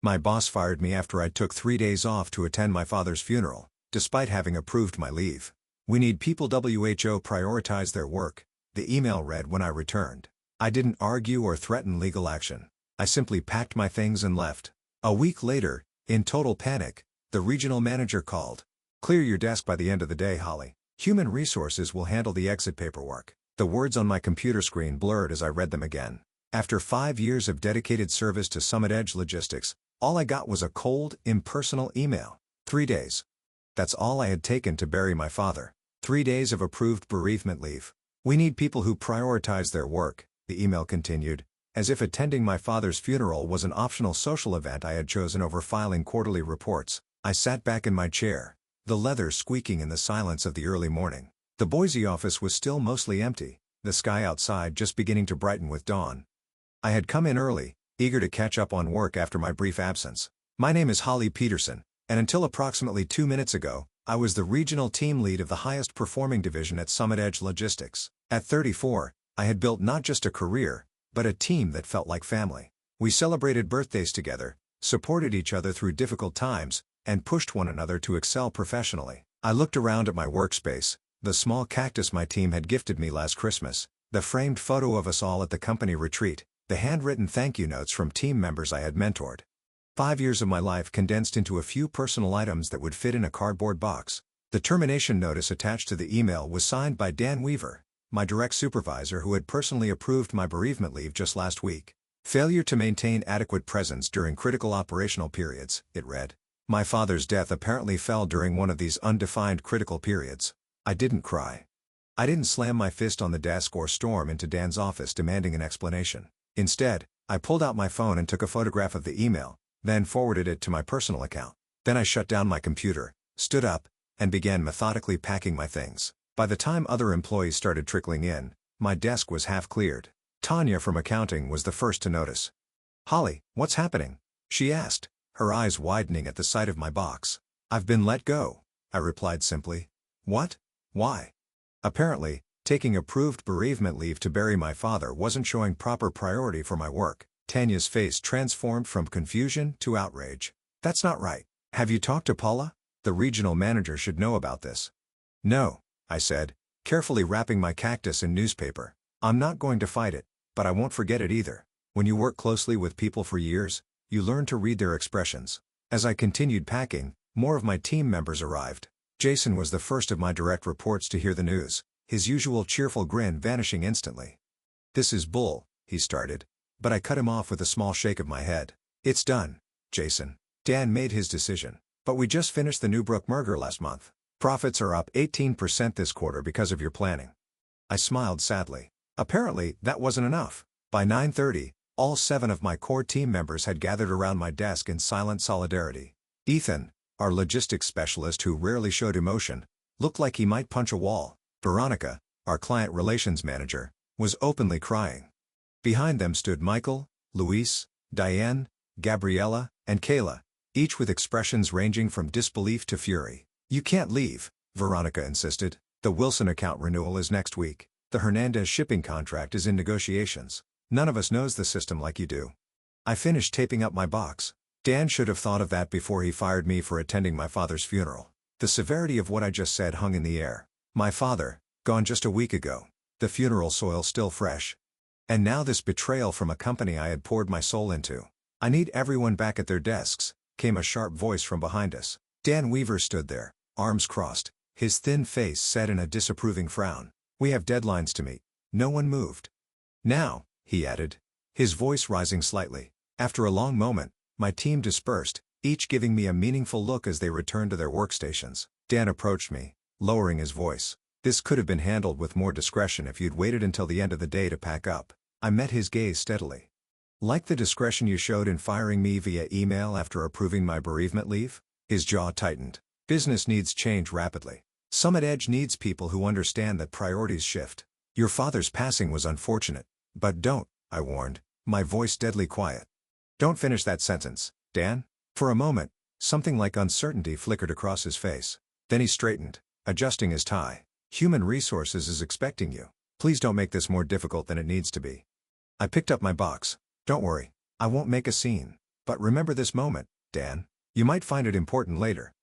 My boss fired me after I took 3 days off to attend my father's funeral, despite having approved my leave. We need people WHO prioritize their work, the email read when I returned. I didn't argue or threaten legal action. I simply packed my things and left. A week later, in total panic, the regional manager called. "Clear your desk by the end of the day, Holly. Human Resources will handle the exit paperwork." The words on my computer screen blurred as I read them again. After 5 years of dedicated service to Summit Edge Logistics, all I got was a cold, impersonal email. 3 days. That's all I had taken to bury my father. 3 days of approved bereavement leave. "We need people who prioritize their work," the email continued, as if attending my father's funeral was an optional social event I had chosen over filing quarterly reports. I sat back in my chair, the leather squeaking in the silence of the early morning. The Boise office was still mostly empty, the sky outside just beginning to brighten with dawn. I had come in early, eager to catch up on work after my brief absence. "My name is Holly Peterson, and until approximately 2 minutes ago, I was the regional team lead of the highest performing division at Summit Edge Logistics. At 34, I had built not just a career, but a team that felt like family. We celebrated birthdays together, supported each other through difficult times, and pushed one another to excel professionally." I looked around at my workspace, the small cactus my team had gifted me last Christmas, the framed photo of us all at the company retreat, the handwritten thank you notes from team members I had mentored. 5 years of my life condensed into a few personal items that would fit in a cardboard box. The termination notice attached to the email was signed by Dan Weaver, my direct supervisor who had personally approved my bereavement leave just last week. "Failure to maintain adequate presence during critical operational periods," it read. My father's death apparently fell during one of these undefined critical periods. I didn't cry. I didn't slam my fist on the desk or storm into Dan's office demanding an explanation. Instead, I pulled out my phone and took a photograph of the email, then forwarded it to my personal account. Then I shut down my computer, stood up, and began methodically packing my things. By the time other employees started trickling in, my desk was half cleared. Tanya from accounting was the first to notice. "Holly, what's happening?" she asked, her eyes widening at the sight of my box. "I've been let go," I replied simply. "What? Why?" Apparently, taking approved bereavement leave to bury my father wasn't showing proper priority for my work. Tanya's face transformed from confusion to outrage. "That's not right. Have you talked to Paula? The regional manager should know about this." "No," I said, carefully wrapping my cactus in newspaper. "I'm not going to fight it, but I won't forget it either. When you work closely with people for years, you learn to read their expressions." As I continued packing, more of my team members arrived. Jason was the first of my direct reports to hear the news, his usual cheerful grin vanishing instantly. "This is bull," he started, but I cut him off with a small shake of my head. "It's done, Jason. Dan made his decision, but we just finished the Newbrook merger last month. Profits are up 18% this quarter because of your planning." I smiled sadly. Apparently, that wasn't enough. By 9:30, all 7 of my core team members had gathered around my desk in silent solidarity. Ethan, our logistics specialist who rarely showed emotion, looked like he might punch a wall. Veronica, our client relations manager, was openly crying. Behind them stood Michael, Luis, Diane, Gabriella, and Kayla, each with expressions ranging from disbelief to fury. "You can't leave," Veronica insisted. "The Wilson account renewal is next week. The Hernandez shipping contract is in negotiations. None of us knows the system like you do." I finished taping up my box. Dan should have thought of that before he fired me for attending my father's funeral. The severity of what I just said hung in the air. My father, gone just a week ago. The funeral soil still fresh. And now this betrayal from a company I had poured my soul into. "I need everyone back at their desks," came a sharp voice from behind us. Dan Weaver stood there, arms crossed, his thin face set in a disapproving frown. "We have deadlines to meet." No one moved. "Now," he added, his voice rising slightly. After a long moment, my team dispersed, each giving me a meaningful look as they returned to their workstations. Dan approached me, lowering his voice. "This could have been handled with more discretion if you'd waited until the end of the day to pack up." I met his gaze steadily. "Like the discretion you showed in firing me via email after approving my bereavement leave?" His jaw tightened. "Business needs change rapidly. Summit Edge needs people who understand that priorities shift. Your father's passing was unfortunate, but don't," I warned, my voice deadly quiet. "Don't finish that sentence, Dan." For a moment, something like uncertainty flickered across his face. Then he straightened, adjusting his tie. "Human Resources is expecting you. Please don't make this more difficult than it needs to be." I picked up my box. "Don't worry, I won't make a scene. But remember this moment, Dan. You might find it important later.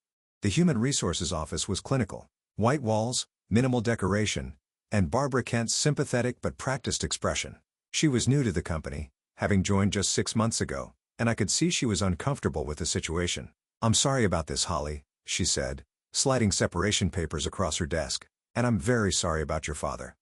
The Human Resources office was clinical. White walls, minimal decoration, and Barbara Kent's sympathetic but practiced expression. She was new to the company, having joined just 6 months ago, and I could see she was uncomfortable with the situation. "I'm sorry about this, Holly," she said, sliding separation papers across her desk. "And I'm very sorry about your father."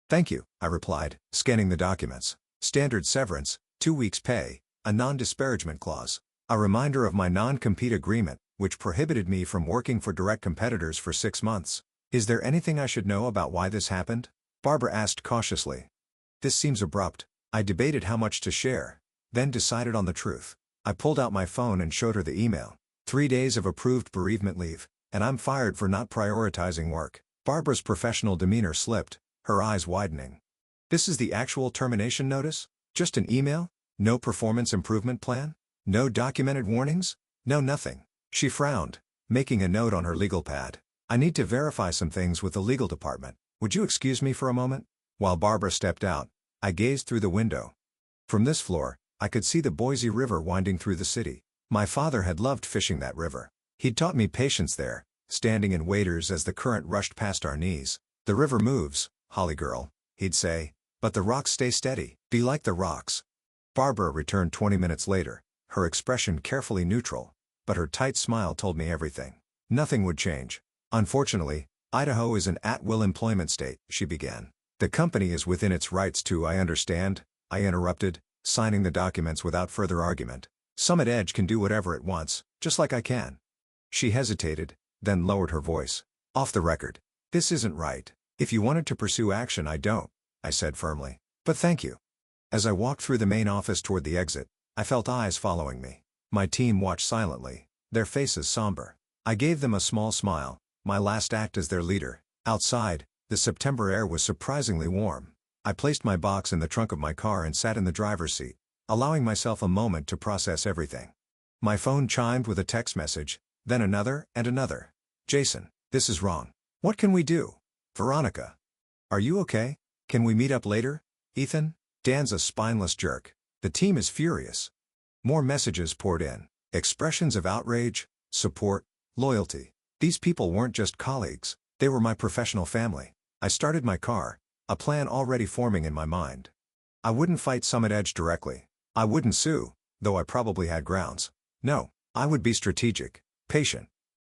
"Thank you," I replied, scanning the documents. Standard severance, 2 weeks' pay, a non-disparagement clause, a reminder of my non-compete agreement, which prohibited me from working for direct competitors for 6 months. "Is there anything I should know about why this happened?" Barbara asked cautiously. "This seems abrupt." I debated how much to share, then decided on the truth. I pulled out my phone and showed her the email. 3 days of approved bereavement leave, and I'm fired for not prioritizing work. Barbara's professional demeanor slipped, her eyes widening. "This is the actual termination notice? Just an email? No performance improvement plan? No documented warnings? No nothing." She frowned, making a note on her legal pad. "I need to verify some things with the legal department. Would you excuse me for a moment?" While Barbara stepped out, I gazed through the window. From this floor, I could see the Boise River winding through the city. My father had loved fishing that river. He'd taught me patience there, standing in waders as the current rushed past our knees. "The river moves, Holly girl," he'd say, "but the rocks stay steady. Be like the rocks." Barbara returned 20 minutes later, her expression carefully neutral, but her tight smile told me everything. Nothing would change. "Unfortunately, Idaho is an at-will employment state," she began. "The company is within its rights to." "I understand," I interrupted, signing the documents without further argument. "Summit Edge can do whatever it wants, just like I can." She hesitated, then lowered her voice. "Off the record, this isn't right. If you wanted to pursue action, I don't," I said firmly. "But thank you." As I walked through the main office toward the exit, I felt eyes following me. My team watched silently, their faces somber. I gave them a small smile, my last act as their leader. Outside, the September air was surprisingly warm. I placed my box in the trunk of my car and sat in the driver's seat, allowing myself a moment to process everything. My phone chimed with a text message, then another and another. "Jason, this is wrong. What can we do? Veronica. Are you okay? Can we meet up later? Ethan?" Dan's a spineless jerk. The team is furious. More messages poured in. Expressions of outrage, support, loyalty. These people weren't just colleagues, they were my professional family. I started my car, a plan already forming in my mind. I wouldn't fight Summit Edge directly. I wouldn't sue, though I probably had grounds. No, I would be strategic, patient.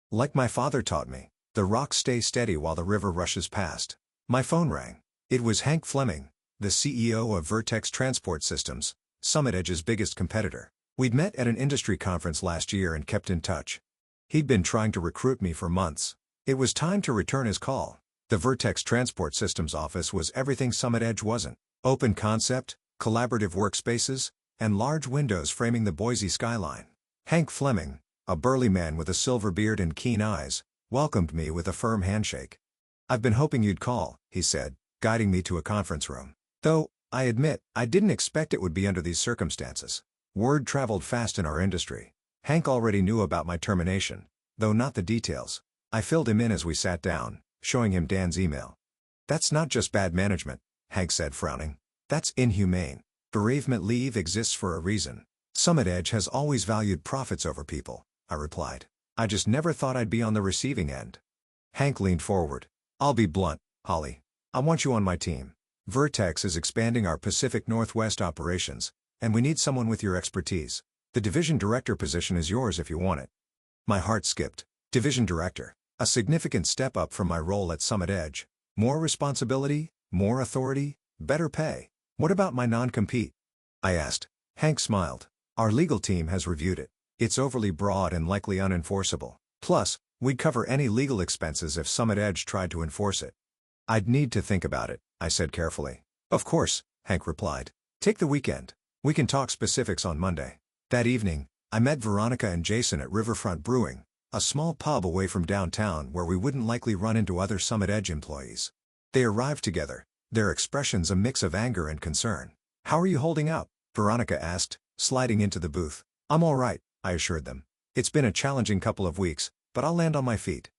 Like my father taught me, the rocks stay steady while the river rushes past. My phone rang. It was Hank Fleming, the CEO of Vertex Transport Systems, Summit Edge's biggest competitor. We'd met at an industry conference last year and kept in touch. He'd been trying to recruit me for months. It was time to return his call. The Vertex Transport Systems office was everything Summit Edge wasn't. Open concept, collaborative workspaces, and large windows framing the Boise skyline. Hank Fleming, a burly man with a silver beard and keen eyes, welcomed me with a firm handshake. "I've been hoping you'd call," he said, guiding me to a conference room. Though, I admit, I didn't expect it would be under these circumstances. Word traveled fast in our industry. Hank already knew about my termination, though not the details. I filled him in as we sat down, showing him Dan's email. "That's not just bad management," Hank said, frowning. "That's inhumane. Bereavement leave exists for a reason. Summit Edge has always valued profits over people," I replied. "I just never thought I'd be on the receiving end." Hank leaned forward. "I'll be blunt, Holly. I want you on my team. Vertex is expanding our Pacific Northwest operations, and we need someone with your expertise. The division director position is yours if you want it." My heart skipped. Division director. A significant step up from my role at Summit Edge. More responsibility, more authority, better pay. "What about my non-compete?" I asked. Hank smiled. "Our legal team has reviewed it. It's overly broad and likely unenforceable. Plus, we'd cover any legal expenses if Summit Edge tried to enforce it." "I'd need to think about it," I said carefully. "Of course," Hank replied. "Take the weekend. We can talk specifics on Monday." That evening, I met Veronica and Jason at Riverfront Brewing, a small pub away from downtown where we wouldn't likely run into other Summit Edge employees. They arrived together, their expressions a mix of anger and concern. "How are you holding up?" Veronica asked, sliding into the booth. "I'm all right," I assured them. "It's been a challenging couple of weeks, but I'll land on my feet."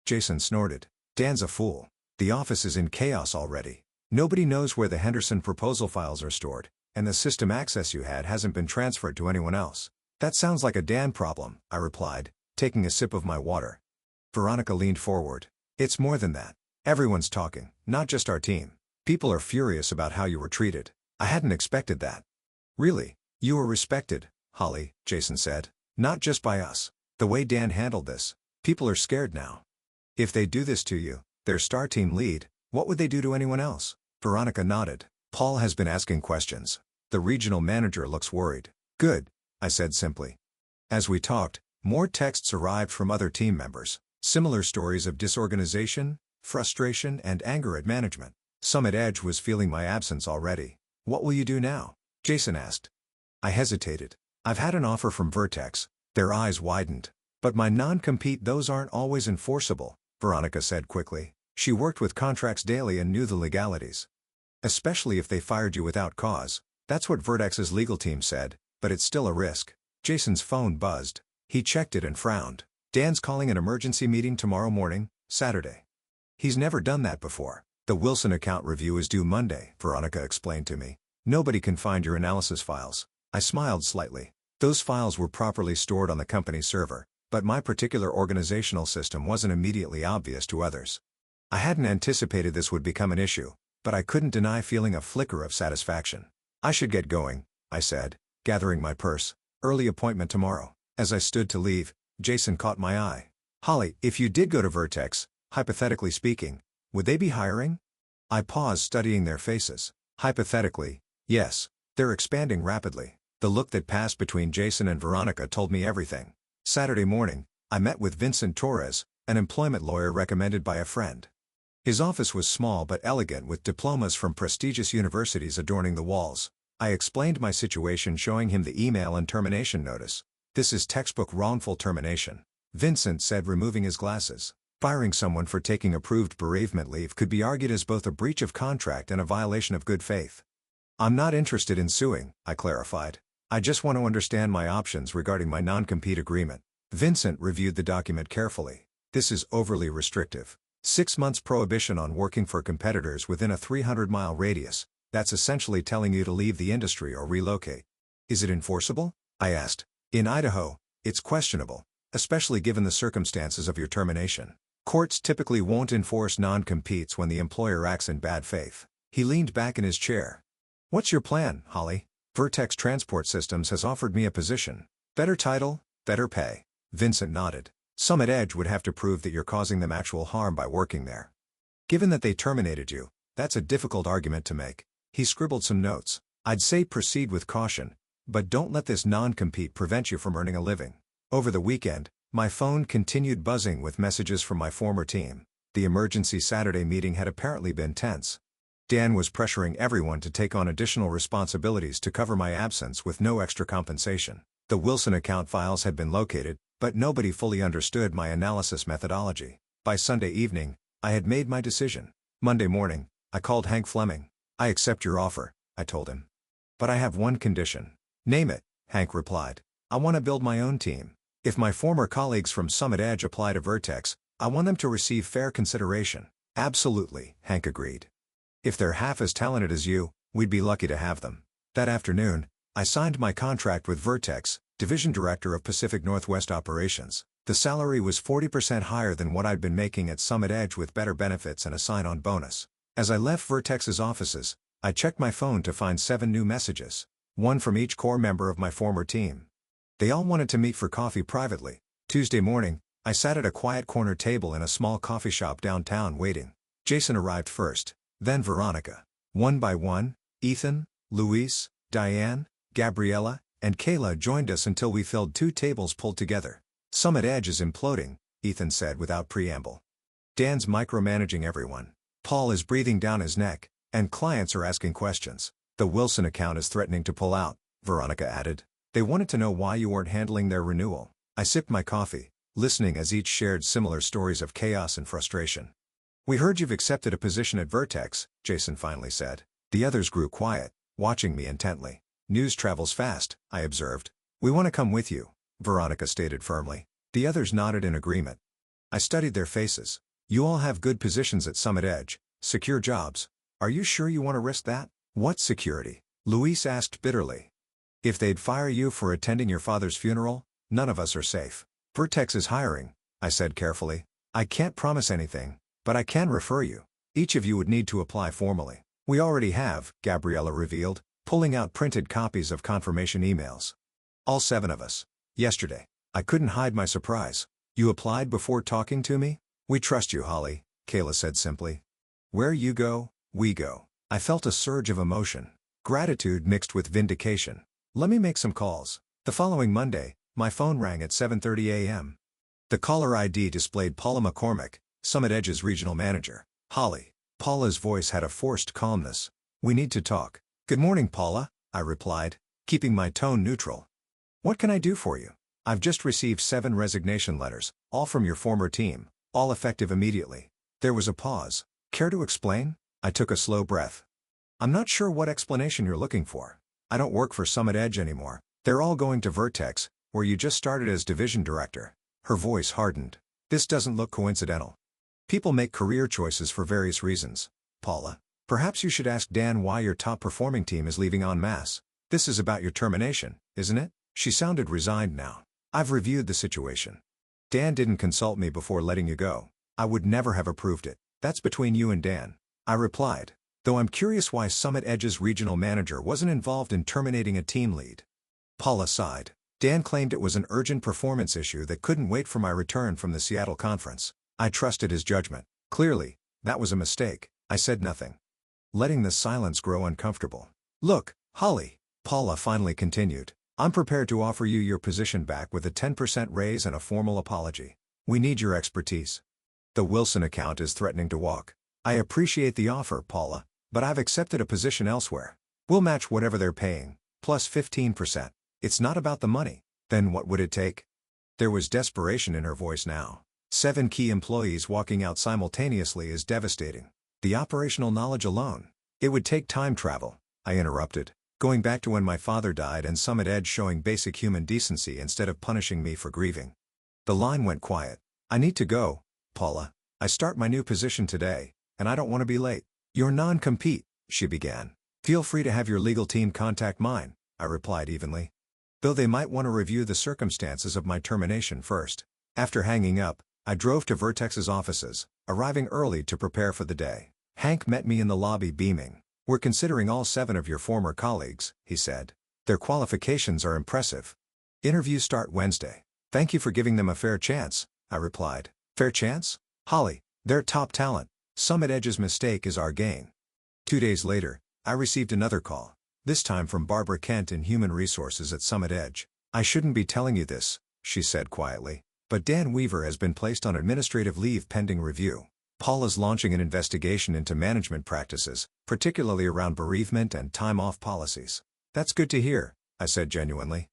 Jason snorted. "Dan's a fool. The office is in chaos already. Nobody knows where the Henderson proposal files are stored, and the system access you had hasn't been transferred to anyone else. That sounds like a Dan problem, I replied, taking a sip of my water. Veronica leaned forward. It's more than that. Everyone's talking, not just our team. People are furious about how you were treated. I hadn't expected that. Really? You were respected, Holly, Jason said. Not just by us. The way Dan handled this. People are scared now. If they do this to you, their star team lead, what would they do to anyone else? Veronica nodded. Paul has been asking questions. The regional manager looks worried. Good, I said simply. As we talked, more texts arrived from other team members. Similar stories of disorganization, frustration, and anger at management. Summit Edge was feeling my absence already. What will you do now? Jason asked. I hesitated. I've had an offer from Vertex. Their eyes widened. But my non-compete, those aren't always enforceable, Veronica said quickly. She worked with contracts daily and knew the legalities. Especially if they fired you without cause. That's what Vertex's legal team said, but it's still a risk. Jason's phone buzzed. He checked it and frowned. Dan's calling an emergency meeting tomorrow morning, Saturday. He's never done that before. The Wilson account review is due Monday, Veronica explained to me. Nobody can find your analysis files. I smiled slightly. Those files were properly stored on the company server, but my particular organizational system wasn't immediately obvious to others. I hadn't anticipated this would become an issue, but I couldn't deny feeling a flicker of satisfaction. I should get going, I said, gathering my purse. Early appointment tomorrow. As I stood to leave, Jason caught my eye. Holly, if you did go to Vertex, hypothetically speaking, would they be hiring? I paused, studying their faces. Hypothetically, yes. They're expanding rapidly. The look that passed between Jason and Veronica told me everything. Saturday morning, I met with Vincent Torres, an employment lawyer recommended by a friend. His office was small but elegant, with diplomas from prestigious universities adorning the walls. I explained my situation, showing him the email and termination notice. This is textbook wrongful termination, Vincent said, removing his glasses. Firing someone for taking approved bereavement leave could be argued as both a breach of contract and a violation of good faith. I'm not interested in suing, I clarified. I just want to understand my options regarding my non-compete agreement. Vincent reviewed the document carefully. This is overly restrictive. 6 months prohibition on working for competitors within a 300-mile radius. That's essentially telling you to leave the industry or relocate. Is it enforceable? I asked. In Idaho, it's questionable, especially given the circumstances of your termination. Courts typically won't enforce non-competes when the employer acts in bad faith. He leaned back in his chair. What's your plan, Holly? Vertex Transport Systems has offered me a position. Better title, better pay. Vincent nodded. Summit Edge would have to prove that you're causing them actual harm by working there. Given that they terminated you, that's a difficult argument to make. He scribbled some notes. I'd say proceed with caution, but don't let this non-compete prevent you from earning a living. Over the weekend, my phone continued buzzing with messages from my former team. The emergency Saturday meeting had apparently been tense. Dan was pressuring everyone to take on additional responsibilities to cover my absence with no extra compensation. The Wilson account files had been located, but nobody fully understood my analysis methodology. By Sunday evening, I had made my decision. Monday morning, I called Hank Fleming. I accept your offer, I told him. But I have one condition. Name it, Hank replied. I want to build my own team. If my former colleagues from Summit Edge apply to Vertex, I want them to receive fair consideration. Absolutely, Hank agreed. If they're half as talented as you, we'd be lucky to have them. That afternoon, I signed my contract with Vertex, Division Director of Pacific Northwest Operations. The salary was 40% higher than what I'd been making at Summit Edge, with better benefits and a sign-on bonus. As I left Vertex's offices, I checked my phone to find 7 new messages. One from each core member of my former team. They all wanted to meet for coffee privately. Tuesday morning, I sat at a quiet corner table in a small coffee shop downtown waiting. Jason arrived first. Then Veronica. One by one, Ethan, Luis, Diane, Gabriella, and Kayla joined us until we filled 2 tables pulled together. Summit Edge is imploding, Ethan said without preamble. Dan's micromanaging everyone. Paul is breathing down his neck, and clients are asking questions. The Wilson account is threatening to pull out, Veronica added. They wanted to know why you weren't handling their renewal. I sipped my coffee, listening as each shared similar stories of chaos and frustration. We heard you've accepted a position at Vertex, Jason finally said. The others grew quiet, watching me intently. News travels fast, I observed. We want to come with you, Veronica stated firmly. The others nodded in agreement. I studied their faces. You all have good positions at Summit Edge, secure jobs. Are you sure you want to risk that? What security? Luis asked bitterly. If they'd fire you for attending your father's funeral, none of us are safe. Vertex is hiring, I said carefully. I can't promise anything, but I can refer you. Each of you would need to apply formally. We already have, Gabriella revealed, pulling out printed copies of confirmation emails. All 7 of us. Yesterday. I couldn't hide my surprise. You applied before talking to me? We trust you, Holly, Kayla said simply. Where you go, we go. I felt a surge of emotion. Gratitude mixed with vindication. Let me make some calls. The following Monday, my phone rang at 7:30 a.m. The caller ID displayed Paula McCormick, Summit Edge's regional manager. Holly. Paula's voice had a forced calmness. We need to talk. Good morning, Paula, I replied, keeping my tone neutral. What can I do for you? I've just received 7 resignation letters, all from your former team, all effective immediately. There was a pause. Care to explain? I took a slow breath. I'm not sure what explanation you're looking for. I don't work for Summit Edge anymore. They're all going to Vertex, where you just started as division director. Her voice hardened. This doesn't look coincidental. People make career choices for various reasons, Paula. Perhaps you should ask Dan why your top-performing team is leaving en masse. This is about your termination, isn't it? She sounded resigned now. I've reviewed the situation. Dan didn't consult me before letting you go. I would never have approved it. That's between you and Dan, I replied, though I'm curious why Summit Edge's regional manager wasn't involved in terminating a team lead. Paula sighed. Dan claimed it was an urgent performance issue that couldn't wait for my return from the Seattle conference. I trusted his judgment. Clearly, that was a mistake. I said nothing, letting the silence grow uncomfortable. Look, Holly, Paula finally continued, I'm prepared to offer you your position back with a 10% raise and a formal apology. We need your expertise. The Wilson account is threatening to walk. I appreciate the offer, Paula, but I've accepted a position elsewhere. We'll match whatever they're paying, plus 15%. It's not about the money. Then what would it take? There was desperation in her voice now. 7 key employees walking out simultaneously is devastating. The operational knowledge alone. It would take time travel, I interrupted, going back to when my father died and Summit Edge showing basic human decency instead of punishing me for grieving. The line went quiet. I need to go, Paula. I start my new position today, and I don't want to be late. Your non-compete, she began. Feel free to have your legal team contact mine, I replied evenly. Though they might want to review the circumstances of my termination first. After hanging up, I drove to Vertex's offices, arriving early to prepare for the day. Hank met me in the lobby beaming. We're considering all 7 of your former colleagues, he said. Their qualifications are impressive. Interviews start Wednesday. Thank you for giving them a fair chance, I replied. Fair chance? Holly, they're top talent. Summit Edge's mistake is our gain. 2 days later, I received another call, this time from Barbara Kent in Human Resources at Summit Edge. I shouldn't be telling you this, she said quietly, but Dan Weaver has been placed on administrative leave pending review. Paula's launching an investigation into management practices, particularly around bereavement and time-off policies. That's good to hear, I said genuinely.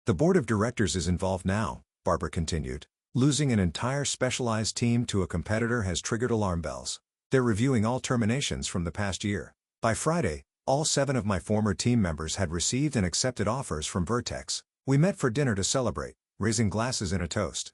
The board of directors is involved now, Barbara continued. Losing an entire specialized team to a competitor has triggered alarm bells. They're reviewing all terminations from the past year. By Friday, all 7 of my former team members had received and accepted offers from Vertex. We met for dinner to celebrate, raising glasses in a toast.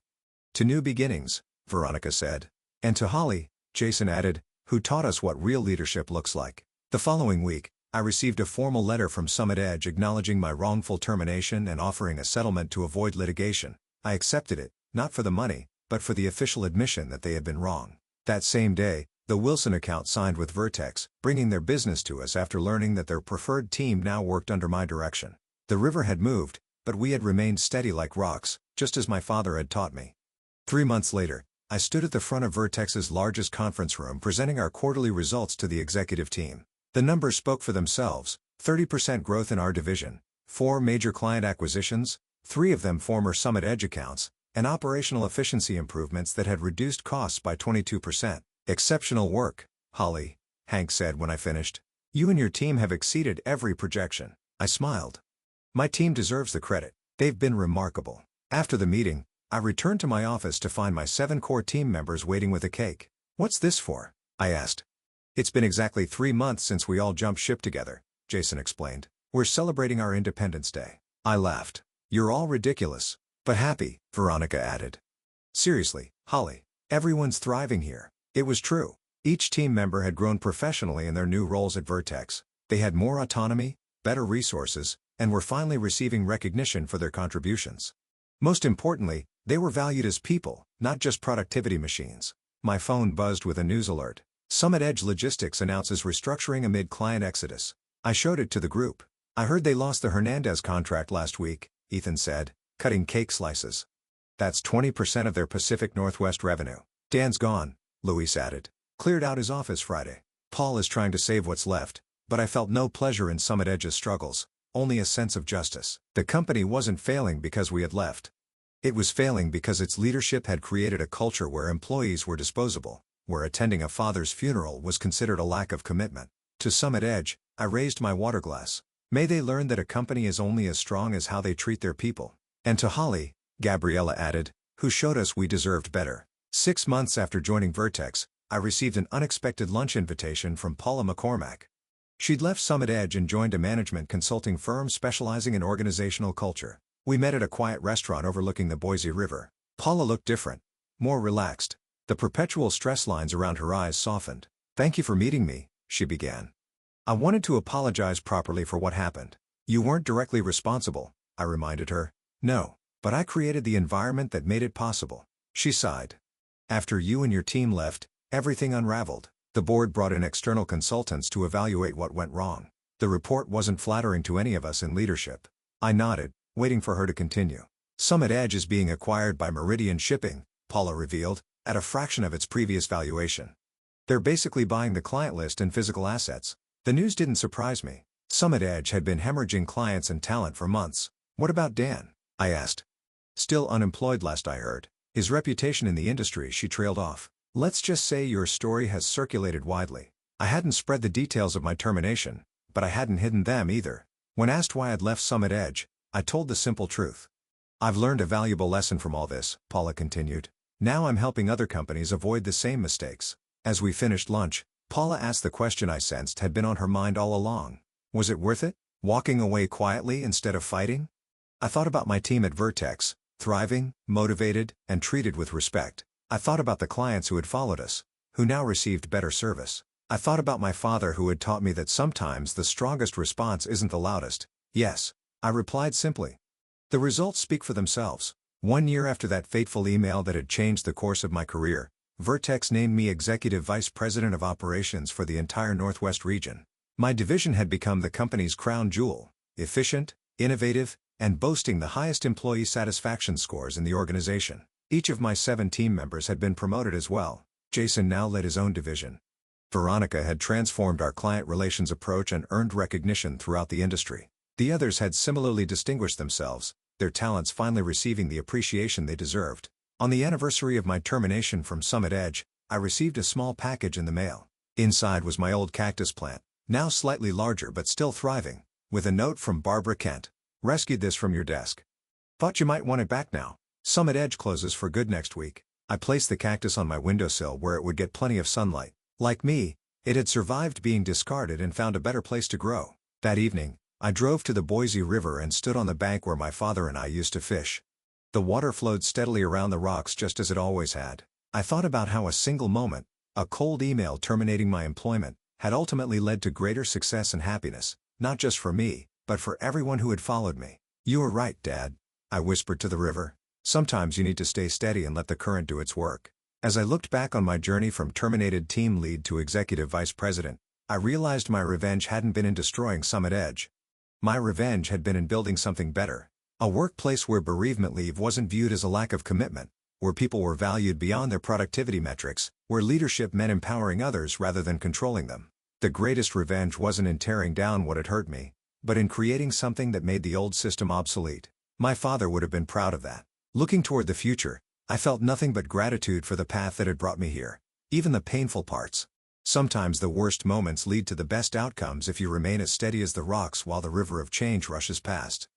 To new beginnings, Veronica said. And to Holly, Jason added, who taught us what real leadership looks like. The following week, I received a formal letter from Summit Edge acknowledging my wrongful termination and offering a settlement to avoid litigation. I accepted it, not for the money, but for the official admission that they had been wrong. That same day, the Wilson account signed with Vertex, bringing their business to us after learning that their preferred team now worked under my direction. The river had moved, but we had remained steady like rocks, just as my father had taught me. 3 months later, I stood at the front of Vertex's largest conference room presenting our quarterly results to the executive team. The numbers spoke for themselves: 30% growth in our division, 4 major client acquisitions, 3 of them former Summit Edge accounts, and operational efficiency improvements that had reduced costs by 22%. Exceptional work, Holly, Hank said when I finished. You and your team have exceeded every projection. I smiled. My team deserves the credit. They've been remarkable. After the meeting, I returned to my office to find my 7 core team members waiting with a cake. What's this for? I asked. It's been exactly 3 months since we all jumped ship together, Jason explained. We're celebrating our Independence Day. I laughed. You're all ridiculous. But happy, Veronica added. Seriously, Holly, everyone's thriving here. It was true. Each team member had grown professionally in their new roles at Vertex. They had more autonomy, better resources, and were finally receiving recognition for their contributions. Most importantly, they were valued as people, not just productivity machines. My phone buzzed with a news alert. Summit Edge Logistics announces restructuring amid client exodus. I showed it to the group. I heard they lost the Hernandez contract last week, Ethan said, cutting cake slices. That's 20% of their Pacific Northwest revenue. Dan's gone, Luis added. Cleared out his office Friday. Paul is trying to save what's left, but I felt no pleasure in Summit Edge's struggles, only a sense of justice. The company wasn't failing because we had left. It was failing because its leadership had created a culture where employees were disposable, where attending a father's funeral was considered a lack of commitment. To Summit Edge, I raised my water glass. May they learn that a company is only as strong as how they treat their people. And to Holly, Gabriella added, who showed us we deserved better. 6 months after joining Vertex, I received an unexpected lunch invitation from Paula McCormack. She'd left Summit Edge and joined a management consulting firm specializing in organizational culture. We met at a quiet restaurant overlooking the Boise River. Paula looked different, more relaxed. The perpetual stress lines around her eyes softened. Thank you for meeting me, she began. I wanted to apologize properly for what happened. You weren't directly responsible, I reminded her. No, but I created the environment that made it possible. She sighed. After you and your team left, everything unraveled. The board brought in external consultants to evaluate what went wrong. The report wasn't flattering to any of us in leadership. I nodded, waiting for her to continue. Summit Edge is being acquired by Meridian Shipping, Paula revealed, at a fraction of its previous valuation. They're basically buying the client list and physical assets. The news didn't surprise me. Summit Edge had been hemorrhaging clients and talent for months. What about Dan? I asked. Still unemployed last I heard. His reputation in the industry, she trailed off. Let's just say your story has circulated widely. I hadn't spread the details of my termination, but I hadn't hidden them either. When asked why I'd left Summit Edge, I told the simple truth. I've learned a valuable lesson from all this, Paula continued. Now I'm helping other companies avoid the same mistakes. As we finished lunch, Paula asked the question I sensed had been on her mind all along. Was it worth it? Walking away quietly instead of fighting? I thought about my team at Vertex, thriving, motivated, and treated with respect. I thought about the clients who had followed us, who now received better service. I thought about my father who had taught me that sometimes the strongest response isn't the loudest. Yes, I replied simply. The results speak for themselves. 1 year after that fateful email that had changed the course of my career, Vertex named me Executive Vice President of Operations for the entire Northwest region. My division had become the company's crown jewel, efficient, innovative, and boasting the highest employee satisfaction scores in the organization. Each of my 7 team members had been promoted as well. Jason now led his own division. Veronica had transformed our client relations approach and earned recognition throughout the industry. The others had similarly distinguished themselves, their talents finally receiving the appreciation they deserved. On the anniversary of my termination from Summit Edge, I received a small package in the mail. Inside was my old cactus plant, now slightly larger but still thriving, with a note from Barbara Kent. Rescued this from your desk. Thought you might want it back now. Summit Edge closes for good next week. I placed the cactus on my windowsill where it would get plenty of sunlight. Like me, it had survived being discarded and found a better place to grow. That evening, I drove to the Boise River and stood on the bank where my father and I used to fish. The water flowed steadily around the rocks just as it always had. I thought about how a single moment, a cold email terminating my employment, had ultimately led to greater success and happiness, not just for me, but for everyone who had followed me. You were right, Dad, I whispered to the river. Sometimes you need to stay steady and let the current do its work. As I looked back on my journey from terminated team lead to executive vice president, I realized my revenge hadn't been in destroying Summit Edge. My revenge had been in building something better. A workplace where bereavement leave wasn't viewed as a lack of commitment, where people were valued beyond their productivity metrics, where leadership meant empowering others rather than controlling them. The greatest revenge wasn't in tearing down what had hurt me, but in creating something that made the old system obsolete. My father would have been proud of that. Looking toward the future, I felt nothing but gratitude for the path that had brought me here, even the painful parts. Sometimes the worst moments lead to the best outcomes if you remain as steady as the rocks while the river of change rushes past.